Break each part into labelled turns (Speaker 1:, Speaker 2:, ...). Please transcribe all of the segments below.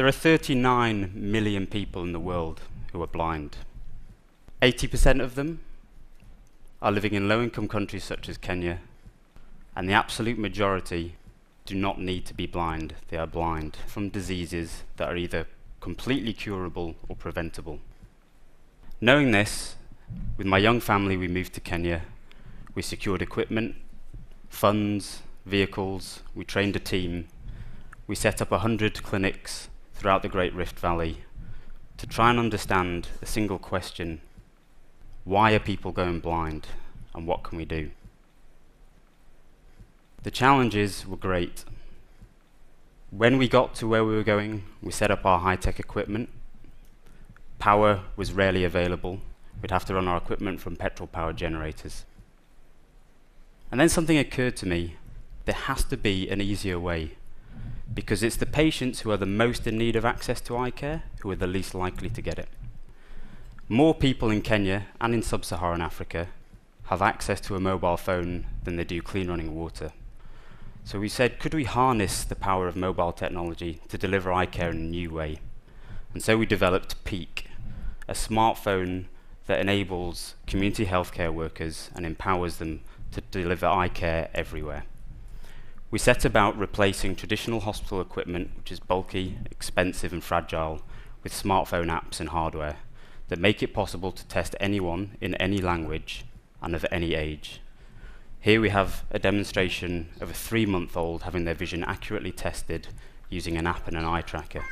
Speaker 1: There are 39 million people in the world who are blind. 80% of them are living in low-income countries such as Kenya, and the absolute majority do not need to be blind. They are blind from diseases that are either completely curable or preventable. Knowing this, with my young family we moved to Kenya. We secured equipment, funds, vehicles, we trained a team. We set up 100 clinics throughout the Great Rift Valley to try and understand a single question: why are people going blind, and what can we do? The challenges were great. When we got to where we were going, we set up our high-tech equipment. Power was rarely available. We'd have to run our equipment from petrol-powered generators. And then something occurred to me: there has to be an easier way, because it's the patients who are the most in need of access to eye care who are the least likely to get it. More people in Kenya and in sub-Saharan Africa have access to a mobile phone than they do clean running water. So we said, could we harness the power of mobile technology to deliver eye care in a new way? And so we developed Peak, a smartphone that enables community healthcare workers and empowers them to deliver eye care everywhere. We set about replacing traditional hospital equipment, which is bulky, expensive and fragile, with smartphone apps and hardware that make it possible to test anyone in any language and of any age. Here we have a demonstration of a 3-month-old having their vision accurately tested using an app and an eye tracker.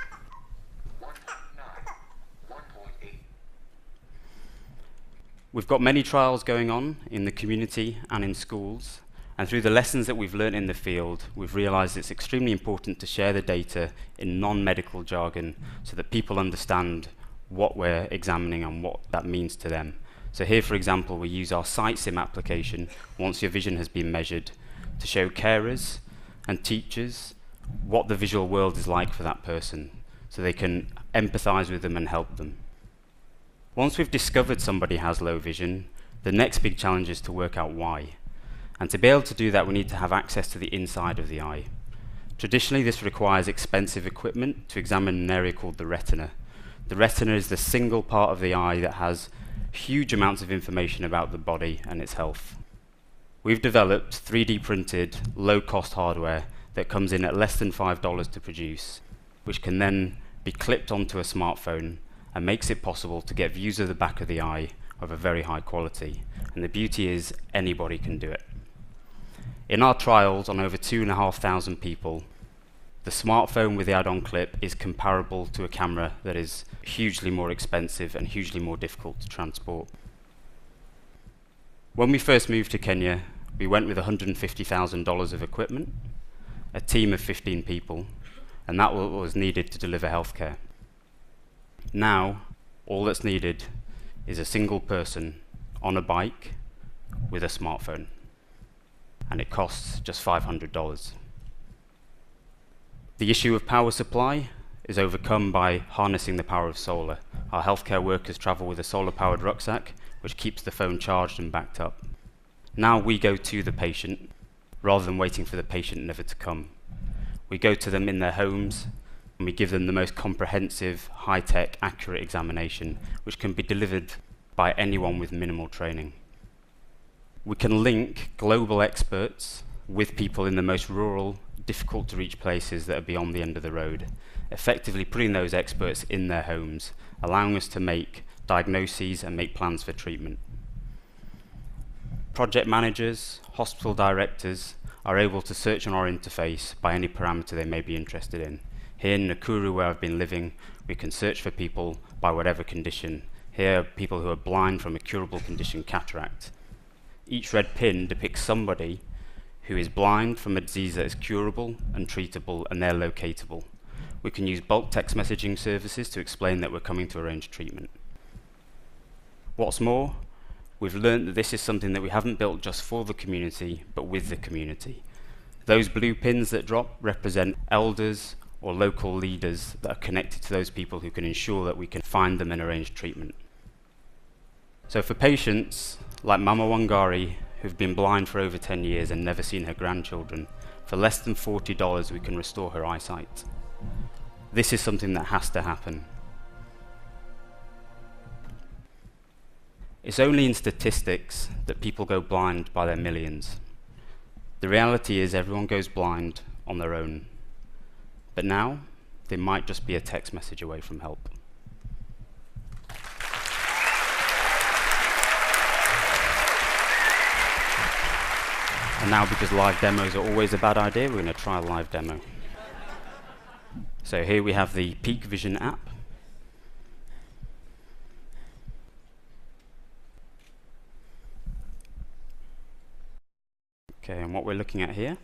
Speaker 1: We've got many trials going on in the community and in schools, and through the lessons that we've learned in the field, we've realized it's extremely important to share the data in non-medical jargon so that people understand what we're examining and what that means to them. So here, for example, we use our SightSim application, once your vision has been measured, to show carers and teachers what the visual world is like for that person, so they can empathize with them and help them. Once we've discovered somebody has low vision, the next big challenge is to work out why. And to be able to do that, we need to have access to the inside of the eye. Traditionally, this requires expensive equipment to examine an area called the retina. The retina is the single part of the eye that has huge amounts of information about the body and its health. We've developed 3D printed, low-cost hardware that comes in at less than $5 to produce, which can then be clipped onto a smartphone and makes it possible to get views of the back of the eye of a very high quality. And the beauty is anybody can do it. In our trials on over 2,500 people, the smartphone with the add-on clip is comparable to a camera that is hugely more expensive and hugely more difficult to transport. When we first moved to Kenya, we went with $150,000 of equipment, a team of 15 people, and that was needed to deliver healthcare. Now, all that's needed is a single person on a bike with a smartphone, and it costs just $500. The issue of power supply is overcome by harnessing the power of solar. Our healthcare workers travel with a solar-powered rucksack, which keeps the phone charged and backed up. Now we go to the patient, rather than waiting for the patient never to come. We go to them in their homes, and we give them the most comprehensive, high-tech, accurate examination, which can be delivered by anyone with minimal training. We can link global experts with people in the most rural, difficult to reach places that are beyond the end of the road, effectively putting those experts in their homes, allowing us to make diagnoses and make plans for treatment. Project managers, hospital directors are able to search on our interface by any parameter they may be interested in. Here in Nakuru, where I've been living, we can search for people by whatever condition. Here are people who are blind from a curable condition, cataract. Each red pin depicts somebody who is blind from a disease that is curable and treatable, and they're locatable. We can use bulk text messaging services to explain that we're coming to arrange treatment. What's more, we've learned that this is something that we haven't built just for the community, but with the community. Those blue pins that drop represent elders or local leaders that are connected to those people who can ensure that we can find them and arrange treatment. So for patients like Mama Wangari, who've been blind for over 10 years and never seen her grandchildren, for less than $40 we can restore her eyesight. This is something that has to happen. It's only in statistics that people go blind by their millions. The reality is everyone goes blind on their own. But now, they might just be a text message away from help. And now, because live demos are always a bad idea, we're going to try a live demo. So here we have the Peak Vision app. Okay, and what we're looking at here,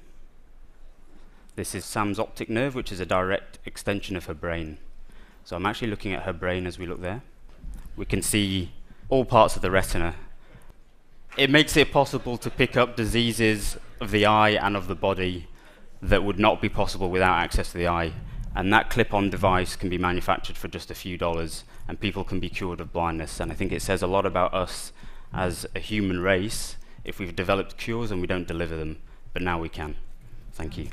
Speaker 1: this is Sam's optic nerve, which is a direct extension of her brain. So I'm actually looking at her brain as we look there. We can see all parts of the retina. It makes it possible to pick up diseases of the eye and of the body that would not be possible without access to the eye. And that clip-on device can be manufactured for just a few dollars, and people can be cured of blindness. And I think it says a lot about us as a human race if we've developed cures and we don't deliver them, but now we can. Thank you.